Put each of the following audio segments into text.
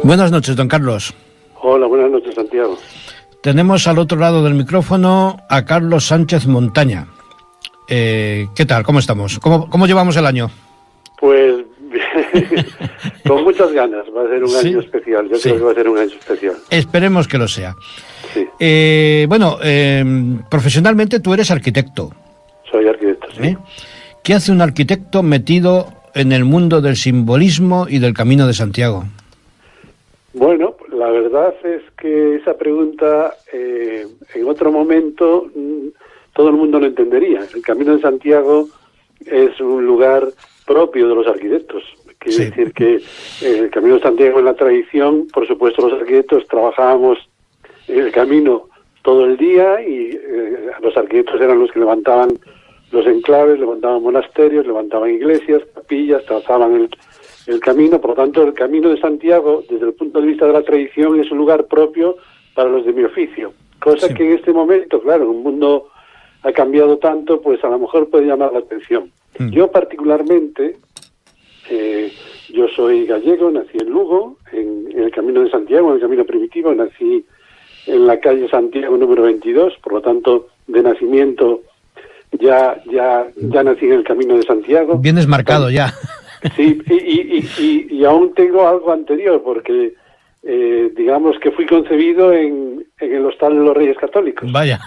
Buenas noches, don Carlos. Hola, buenas noches, Santiago. Tenemos al otro lado del micrófono a Carlos Sánchez Montaña. ¿Qué tal? ¿Cómo estamos? ¿Cómo llevamos el año? Pues con muchas ganas. Va a ser un año especial. Yo creo que va a ser un año especial. Esperemos que lo sea. Sí. Profesionalmente tú eres arquitecto. Soy arquitecto, sí. ¿Qué hace un arquitecto metido en el mundo del simbolismo y del Camino de Santiago? Bueno, la verdad es que esa pregunta en otro momento todo el mundo lo entendería. El Camino de Santiago es un lugar propio de los arquitectos. Quiere decir que el Camino de Santiago, en la tradición, por supuesto, los arquitectos trabajábamos en el camino todo el día y los arquitectos eran los que levantaban los enclaves, levantaban monasterios, levantaban iglesias, capillas, trazaban el camino. Por lo tanto, el Camino de Santiago, desde el punto de vista de la tradición, es un lugar propio para los de mi oficio. Cosa que en este momento, claro, en un mundo ha cambiado tanto, pues a lo mejor puede llamar la atención. Yo particularmente, yo soy gallego, nací en Lugo, en el Camino de Santiago, en el Camino Primitivo, nací en la calle Santiago número 22, por lo tanto, de nacimiento ya nací en el Camino de Santiago. Vienes marcado ya. Sí, y aún tengo algo anterior, porque digamos que fui concebido en el Hostal de los Reyes Católicos. Vaya.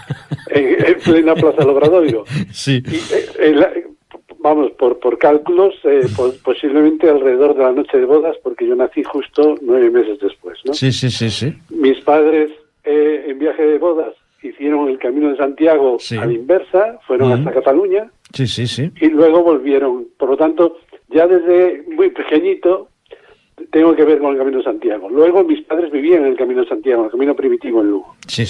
En plena Plaza del Obradoiro. Sí. Vamos, por cálculos, posiblemente alrededor de la noche de bodas, porque yo nací justo 9 meses después, ¿no? Sí. Mis padres, en viaje de bodas, hicieron el Camino de Santiago a la inversa, fueron hasta Cataluña. Sí. Y luego volvieron. Por lo tanto, ya desde muy pequeñito tengo que ver con el Camino de Santiago. Luego mis padres vivían en el Camino de Santiago, en el Camino Primitivo en Lugo. Sí.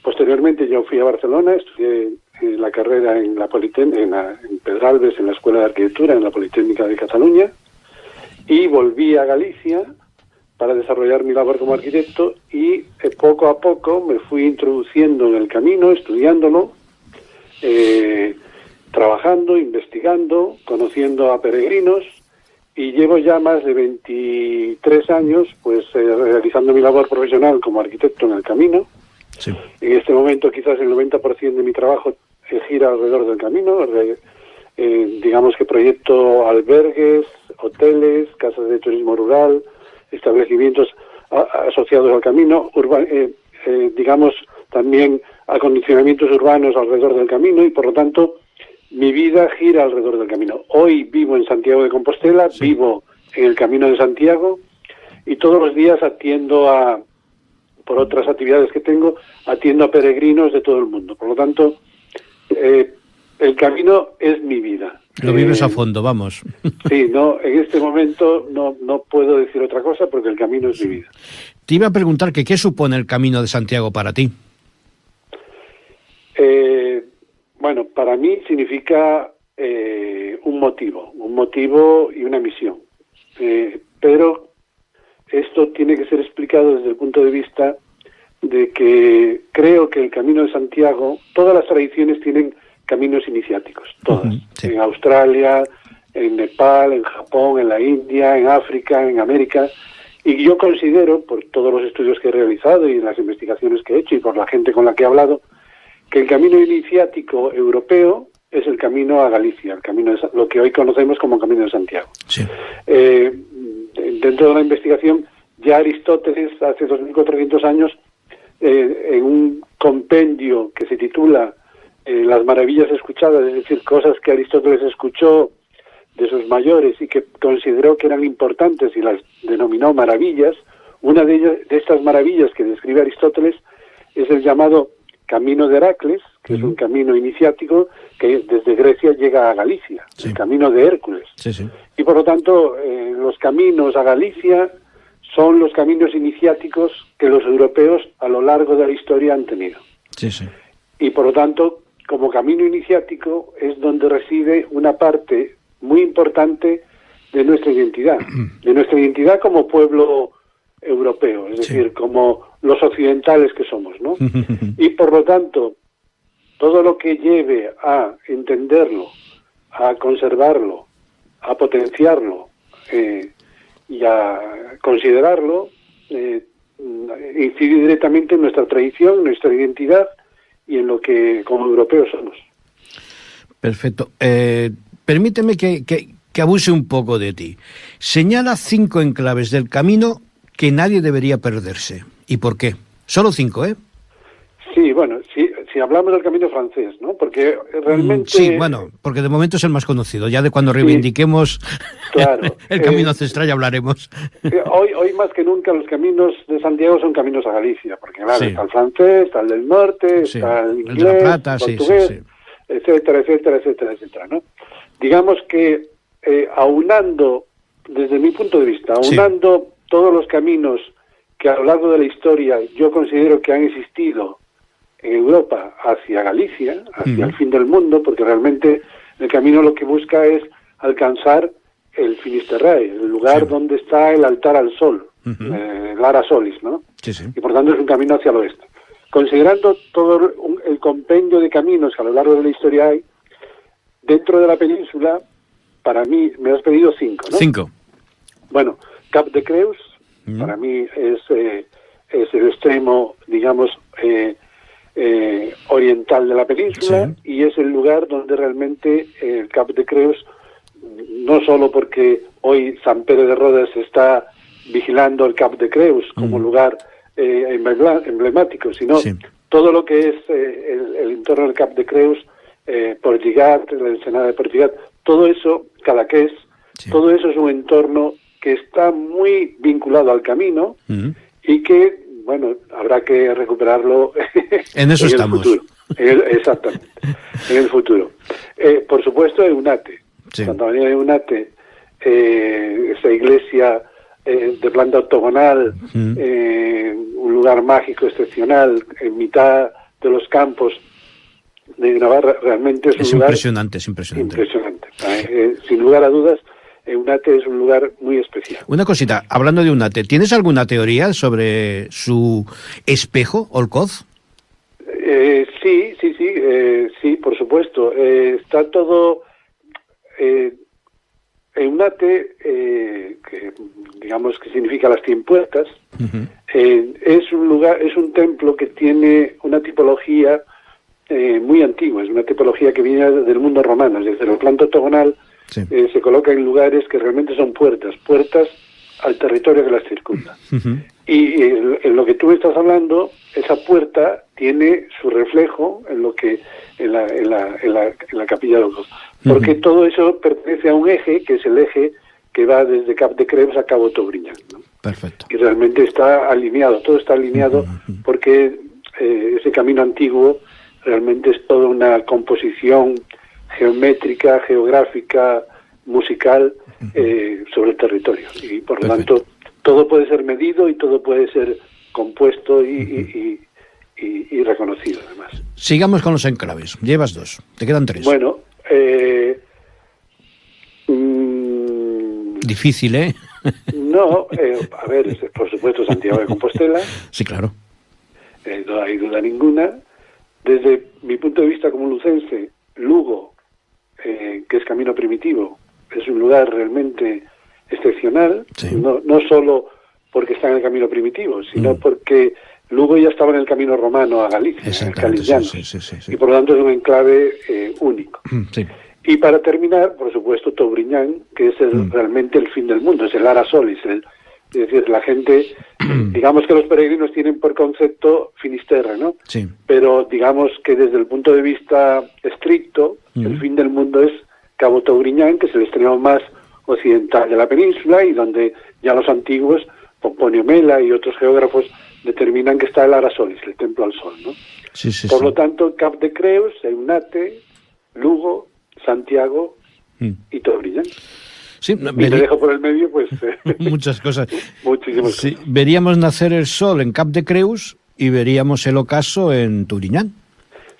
Posteriormente yo fui a Barcelona, estudié la carrera en la en Pedralbes, en la Escuela de Arquitectura, en la Politécnica de Cataluña, y volví a Galicia para desarrollar mi labor como arquitecto, y poco a poco me fui introduciendo en el camino, estudiándolo, trabajando, investigando, conociendo a peregrinos, y llevo ya más de 23 años pues realizando mi labor profesional como arquitecto en el camino. Sí. En este momento quizás el 90% de mi trabajo gira alrededor del camino. Digamos que proyecto albergues, hoteles, casas de turismo rural, establecimientos asociados al camino, digamos también acondicionamientos urbanos alrededor del camino, y por lo tanto mi vida gira alrededor del camino. Hoy vivo en Santiago de Compostela, vivo en el Camino de Santiago, y todos los días por otras actividades que tengo, atiendo a peregrinos de todo el mundo. Por lo tanto, el camino es mi vida. Lo vives a fondo, vamos. Sí, en este momento no puedo decir otra cosa, porque el camino es mi vida. Te iba a preguntar que qué supone el Camino de Santiago para ti. Bueno, para mí significa un motivo y una misión. Pero esto tiene que ser explicado desde el punto de vista de que creo que el Camino de Santiago, todas las tradiciones tienen caminos iniciáticos, todas. En Australia, en Nepal, en Japón, en la India, en África, en América. Y yo considero, por todos los estudios que he realizado y las investigaciones que he hecho y por la gente con la que he hablado, que el camino iniciático europeo es el camino a Galicia, lo que hoy conocemos como Camino de Santiago. Sí. Dentro de la investigación, ya Aristóteles, hace 2400 años, en un compendio que se titula Las maravillas escuchadas, es decir, cosas que Aristóteles escuchó de sus mayores y que consideró que eran importantes y las denominó maravillas. Una de estas maravillas que describe Aristóteles es el llamado Camino de Heracles, que es un camino iniciático que desde Grecia llega a Galicia, el camino de Hércules. Y por lo tanto, los caminos a Galicia son los caminos iniciáticos que los europeos a lo largo de la historia han tenido. Y por lo tanto, como camino iniciático es donde reside una parte muy importante de nuestra identidad como pueblo europeo, es decir, como los occidentales que somos, ¿no? Y por lo tanto, todo lo que lleve a entenderlo, a conservarlo, a potenciarlo, y a considerarlo incide directamente en nuestra tradición, nuestra identidad y en lo que como europeos somos. Perfecto. Permíteme que abuse un poco de ti. Señala 5 enclaves del camino que nadie debería perderse. ¿Y por qué? Solo 5, ¿eh? Sí, bueno, si hablamos del camino francés, ¿no? Porque realmente... Sí, bueno, porque de momento es el más conocido. Ya de cuando reivindiquemos claro, el camino ancestral ya hablaremos. Hoy más que nunca los caminos de Santiago son caminos a Galicia, porque claro, Sí. está el francés, está el del norte, Sí, está el el inglés, de La Plata, el sí, portugués, sí. etcétera, etcétera, etcétera, etcétera, ¿no? Digamos que aunando, desde mi punto de vista, aunando todos los caminos que a lo largo de la historia yo considero que han existido en Europa hacia Galicia, hacia el fin del mundo, porque realmente el camino lo que busca es alcanzar el Finisterrae, el lugar donde está el altar al sol, el Ara Solis, ¿no? Sí, sí. Y por tanto es un camino hacia el oeste. Considerando todo el compendio de caminos que a lo largo de la historia hay, dentro de la península, para mí, me has pedido 5, ¿no? 5. Bueno, Cap de Creus, para mí es el extremo, digamos, oriental de la península, y es el lugar donde realmente el Cap de Creus, no solo porque hoy San Pere de Rodes está vigilando el Cap de Creus como lugar emblemático, sino todo lo que es el entorno del Cap de Creus, Portigat, la ensenada de Portigat, todo eso, Cadaqués, todo eso es un entorno que está muy vinculado al camino y que, bueno, habrá que recuperarlo en eso estamos. El futuro. Exactamente, en el futuro. Por supuesto, Eunate. Santa María de Eunate, esa iglesia de planta octogonal, un lugar mágico, excepcional, en mitad de los campos de Navarra, realmente es un lugar impresionante, es impresionante. Impresionante. Sin lugar a dudas, Eunate es un lugar muy especial. Una cosita, hablando de Eunate, ¿tienes alguna teoría sobre su espejo, Olcoz? Sí, por supuesto. Está todo... Eunate, que digamos que significa las 100 puertas, es un lugar, es un templo que tiene una tipología muy antigua, es una tipología que viene del mundo romano, es decir, el planta octogonal se coloca en lugares que realmente son puertas al territorio que las circunda. Y en lo que tú estás hablando, esa puerta tiene su reflejo en lo que en la capilla de Olcoz, porque todo eso pertenece a un eje, que es el eje que va desde Cap de Creus a Cabo Tobriñán, ¿no? Perfecto. Y realmente está alineado, todo está alineado, porque ese camino antiguo realmente es toda una composición geométrica, geográfica, musical sobre el territorio. Y por lo tanto, todo puede ser medido y todo puede ser compuesto y reconocido, además. Sigamos con los enclaves. Llevas 2, te quedan 3. Bueno, difícil, ¿eh? No, a ver, por supuesto Santiago de Compostela. Sí, claro. No hay duda ninguna. Desde mi punto de vista como lucense, Lugo, que es camino primitivo, es un lugar realmente excepcional, no solo porque está en el camino primitivo, sino porque Lugo ya estaba en el camino romano a Galicia, en el Calillano, y por lo tanto es un enclave único. Y para terminar, por supuesto, Tobriñán, que es realmente el fin del mundo, es el Ara Solis, es decir, la gente, digamos que los peregrinos tienen por concepto Finisterre, ¿no? Sí. Pero digamos que desde el punto de vista estricto, el fin del mundo es Cabo Tobriñán, que es el extremo más occidental de la península y donde ya los antiguos, Pomponio Mela y otros geógrafos, determinan que está el Ara Solis, el templo al sol, ¿no? Por lo tanto, Cap de Creus, Eunate, Lugo, Santiago y Tobriñán. Sí, y me dejo por el medio, pues... muchas cosas. Muchísimas cosas. Veríamos nacer el sol en Cap de Creus y veríamos el ocaso en Tobriñán.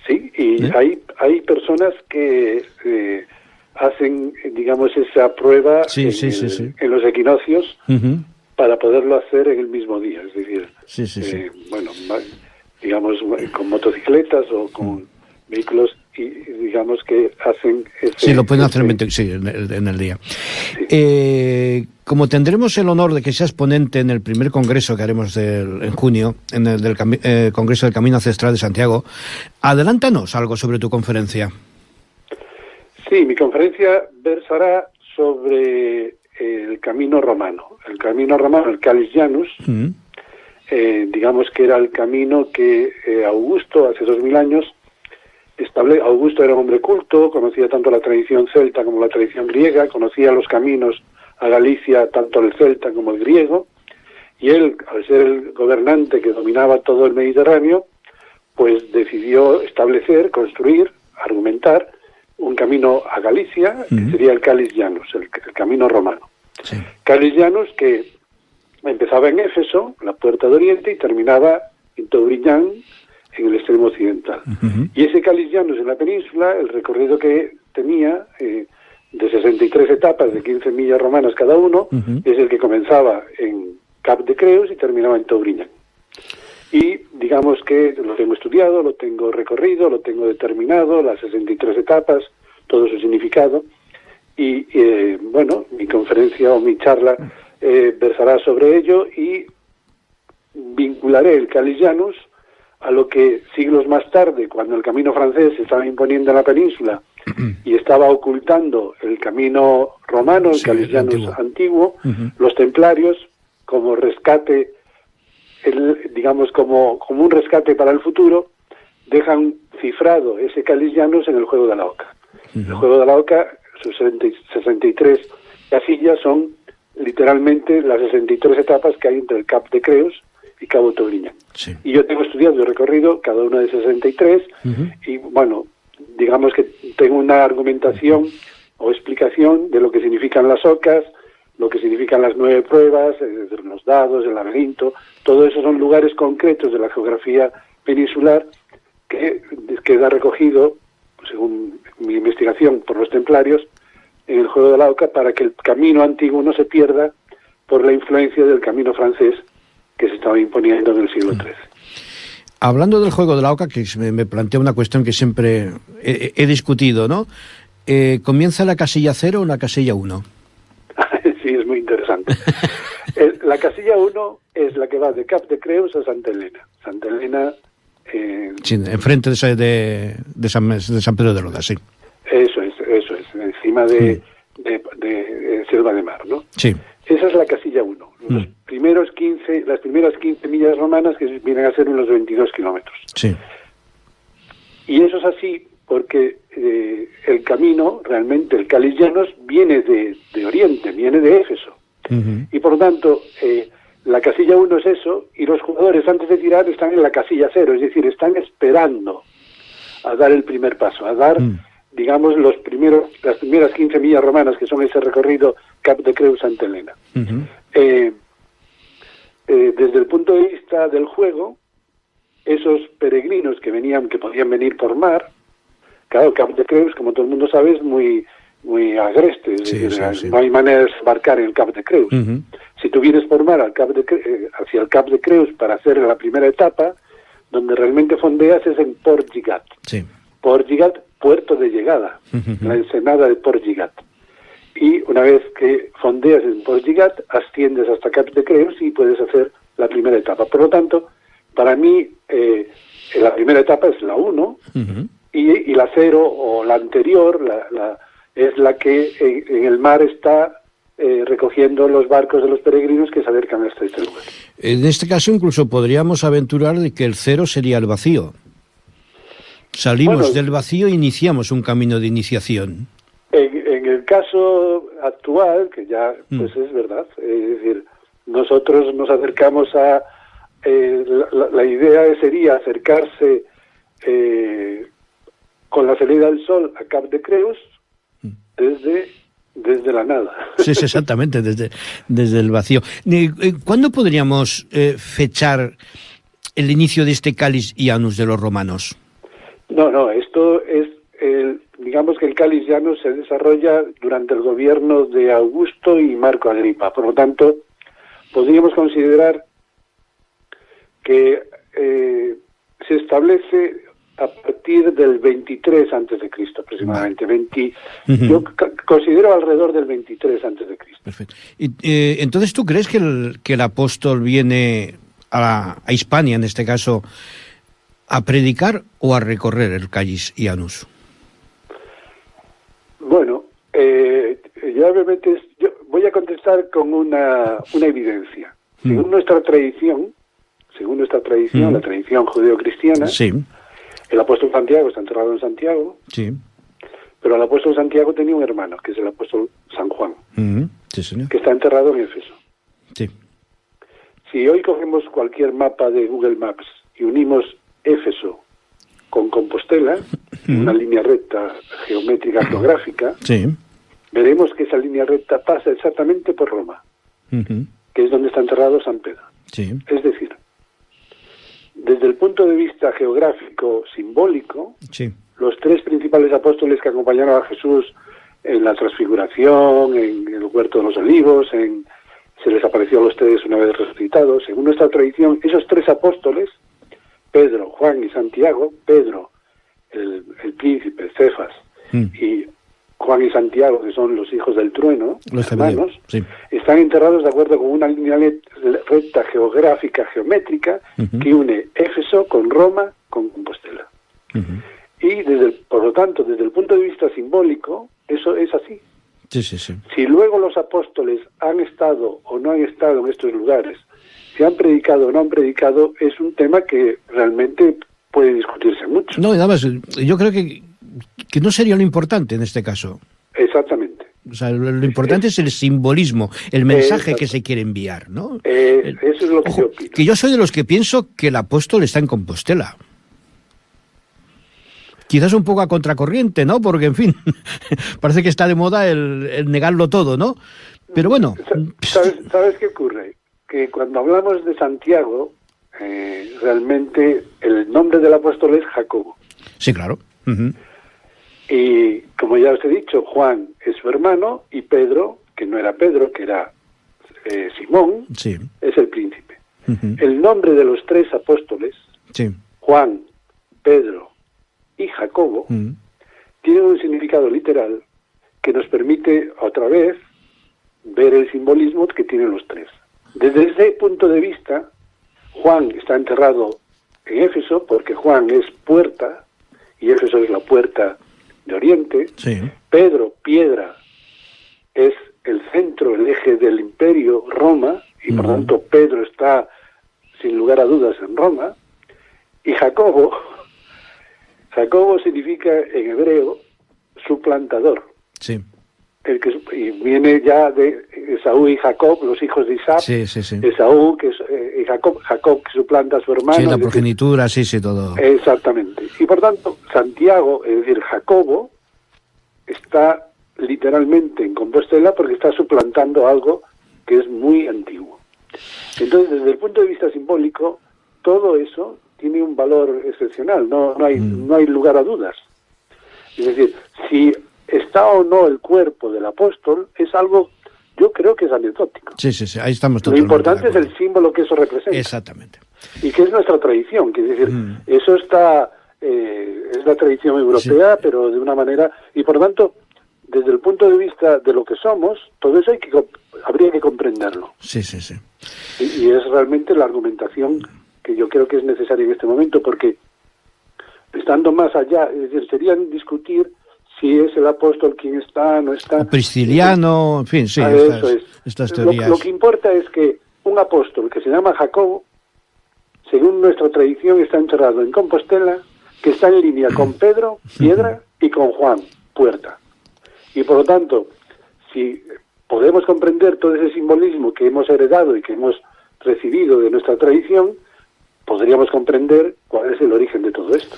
Sí, y hay personas que hacen, digamos, esa prueba en los equinoccios para poderlo hacer en el mismo día. Es decir, bueno, digamos, con motocicletas o con vehículos y digamos que hacen sí, lo pueden hacer en el día. Sí. Como tendremos el honor de que seas ponente en el primer congreso que haremos en junio, en el del Congreso del Camino Ancestral de Santiago, adelántanos algo sobre tu conferencia. Sí, mi conferencia versará sobre el camino romano. El camino romano, el Calis Janus, digamos que era el camino que Augusto, hace 2000 años, Augusto era un hombre culto, conocía tanto la tradición celta como la tradición griega, conocía los caminos a Galicia, tanto el celta como el griego, y él, al ser el gobernante que dominaba todo el Mediterráneo, pues decidió establecer, construir, argumentar un camino a Galicia, que sería el Calis Janus, el camino romano. Sí. Calis Janus que empezaba en Éfeso, la puerta de Oriente, y terminaba en Toubriñán, en el extremo occidental. Y ese Calis Janus en la península, el recorrido que tenía de 63 etapas de 15 millas romanas cada uno, es el que comenzaba en Cap de Creus y terminaba en Toubriñán. Y digamos que lo tengo estudiado, lo tengo recorrido, lo tengo determinado, las 63 etapas, todo su significado. Y bueno, mi conferencia o mi charla versará sobre ello y vincularé el Calis Janus a lo que siglos más tarde, cuando el camino francés se estaba imponiendo en la península y estaba ocultando el camino romano, el Calis Janus antiguo, los templarios, como rescate, digamos como un rescate para el futuro, dejan cifrado ese Calis Janus en el juego de la Oca. El juego de la Oca, sus 63 casillas son literalmente las 63 etapas que hay entre el Cap de Creus y Cabo Toubriñán. Sí. Y yo tengo estudiado y recorrido cada una de 63 y bueno, digamos que tengo una argumentación o explicación de lo que significan las ocas, lo que significan las 9 pruebas, los dados, el laberinto, todo eso son lugares concretos de la geografía peninsular que queda recogido, según mi investigación, por los templarios en el juego de la Oca, para que el camino antiguo no se pierda por la influencia del camino francés que se estaba imponiendo en el siglo XIII. Hablando del juego de la Oca, que me plantea una cuestión que siempre he discutido, ¿no? ¿Comienza la casilla 0 o la casilla 1? Sí, es muy interesante. La casilla 1 es la que va de Cap de Creus a Santa Elena. Santa Elena... sí, enfrente de San Pedro de Roda, sí. Eso es, encima de Selva de Mar, ¿no? Sí. Esa es la casilla 1. Las primeras 15 millas romanas, que vienen a ser unos 22 kilómetros. Sí. Y eso es así porque el camino, realmente, el Calis Janus, viene de Oriente, viene de Éfeso. Y por lo tanto, la casilla 1 es eso, y los jugadores antes de tirar están en la casilla 0, es decir, están esperando a dar el primer paso, a dar, digamos, las primeras 15 millas romanas, que son ese recorrido Cap de Creus Santa Elena. Desde el punto de vista del juego, esos peregrinos que podían venir por mar, claro, Cap de Creus, como todo el mundo sabe, es muy agreste, no hay manera de desembarcar en el Cap de Creus. Si tú vienes por mar hacia el Cap de Creus para hacer la primera etapa, donde realmente fondeas es en Port Lligat. Sí. Port Lligat, puerto de llegada, la ensenada de Port Lligat. Y una vez que fondeas en Port Lligat, asciendes hasta Cap de Creus y puedes hacer la primera etapa. Por lo tanto, para mí, la primera etapa es la 1, y la 0 o la anterior es la que en el mar está recogiendo los barcos de los peregrinos que se acercan hasta este lugar. En este caso incluso podríamos aventurar de que el 0 sería el vacío. Salimos del vacío e iniciamos un camino de iniciación. En el caso actual, que ya pues es verdad, es decir, nosotros nos acercamos a... la idea sería acercarse con la salida del sol a Cap de Creus desde la nada. Sí, exactamente, desde el vacío. ¿Cuándo podríamos fechar el inicio de este Calis Janus de los romanos? No, esto es... digamos que el Calis Janus se desarrolla durante el gobierno de Augusto y Marco Agripa. Por lo tanto, podríamos considerar que se establece a partir del 23 antes de Cristo aproximadamente. Yo considero alrededor del 23 antes de Cristo. Perfecto. Entonces, ¿tú crees que el apóstol viene a Hispania, en este caso, a predicar o a recorrer el Callis y Janus? Bueno, yo voy a contestar con una evidencia. Según nuestra tradición, la tradición judeocristiana, sí, el apóstol Santiago está enterrado en Santiago, sí, pero el apóstol Santiago tenía un hermano, que es el apóstol San Juan, sí, señor, que está enterrado en Éfeso. Sí. Si hoy cogemos cualquier mapa de Google Maps y unimos Éfeso con Compostela, una línea recta geométrica geográfica, sí, veremos que esa línea recta pasa exactamente por Roma, que es donde está enterrado San Pedro. sí, Es decir, desde el punto de vista geográfico simbólico, sí, los tres principales apóstoles que acompañaron a Jesús en la transfiguración, en el huerto de los olivos, se les apareció a los tres una vez resucitados. Según nuestra tradición, esos tres apóstoles, Pedro, Juan y Santiago, Pedro, el príncipe, Cefas, y Juan y Santiago, que son los hijos del trueno, los hermanos, sí, están enterrados de acuerdo con una línea recta geográfica, geométrica, que une Éfeso con Roma, con Compostela. Y por lo tanto, desde el punto de vista simbólico, eso es así. Sí, sí, sí. Si luego los apóstoles han estado o no han estado en estos lugares, si han predicado o no han predicado, es un tema que realmente puede discutirse mucho. No, y nada más, yo creo que no sería lo importante en este caso. Exactamente. O sea, lo importante es el simbolismo, el mensaje que se quiere enviar, ¿no? Eso es lo que yo opino. Que yo soy de los que pienso que el apóstol está en Compostela. Quizás un poco a contracorriente, ¿no? Porque, en fin, parece que está de moda el negarlo todo, ¿no? Pero bueno. ¿Sabes qué ocurre? Que cuando hablamos de Santiago, realmente el nombre del apóstol es Jacobo. Sí, claro. Y como ya os he dicho, Juan es su hermano y Pedro, que no era Pedro, que era Simón, sí, es el príncipe. El nombre de los tres apóstoles, sí, Juan, Pedro y Jacobo, tienen un significado literal que nos permite otra vez ver el simbolismo que tienen los tres. Desde ese punto de vista, Juan está enterrado en Éfeso porque Juan es puerta y Éfeso es la puerta de Oriente. sí. Pedro, piedra, es el centro, el eje del imperio, Roma, y por tanto Pedro está sin lugar a dudas en Roma. Y Jacobo significa en hebreo suplantador. Sí. Y viene ya de Esaú y Jacob, los hijos de Isaac. Sí, sí, sí. Esaú y Jacob que suplanta a su hermano. Sí, la progenitura, sí, todo. Exactamente. Y por tanto, Santiago, es decir, Jacobo, está literalmente en Compostela porque está suplantando algo que es muy antiguo. Entonces, desde el punto de vista simbólico, todo eso tiene un valor excepcional, no hay lugar a dudas. Es decir, si está o no el cuerpo del apóstol, es algo, yo creo que es anecdótico. Sí, ahí estamos totalmente. Lo importante es el símbolo que eso representa. Exactamente. Y que es nuestra tradición, que es decir, eso está, es la tradición europea, sí, pero de una manera, y por lo tanto, desde el punto de vista de lo que somos, todo eso habría que comprenderlo. Sí. Y es realmente la argumentación que yo creo que es necesaria en este momento, porque estando más allá, es decir, serían discutir si es el apóstol quien está, no está. O Prisciliano, en fin, sí, estas teorías. Lo que importa es que un apóstol que se llama Jacobo, según nuestra tradición, está enterrado en Compostela, que está en línea con Pedro, piedra, y con Juan, puerta. Y por lo tanto, si podemos comprender todo ese simbolismo que hemos heredado y que hemos recibido de nuestra tradición, podríamos comprender cuál es el origen de todo esto.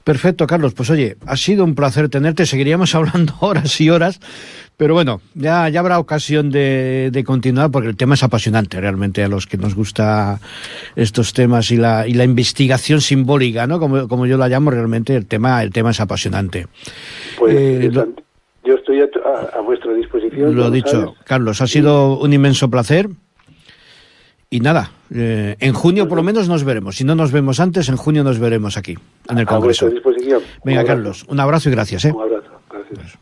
Perfecto, Carlos. Pues oye, ha sido un placer tenerte. Seguiríamos hablando horas y horas, pero bueno, ya habrá ocasión de continuar porque el tema es apasionante realmente a los que nos gusta estos temas y la investigación simbólica, ¿no? Como yo la llamo, realmente el tema es apasionante. Pues yo estoy a vuestra disposición. Lo dicho, ¿sabes? Carlos, ha sido un inmenso placer. Y nada, en junio por lo menos nos veremos. Si no nos vemos antes, en junio nos veremos aquí. en el Congreso. A vuestra disposición. Venga, Carlos, un abrazo y gracias. Un abrazo. Gracias.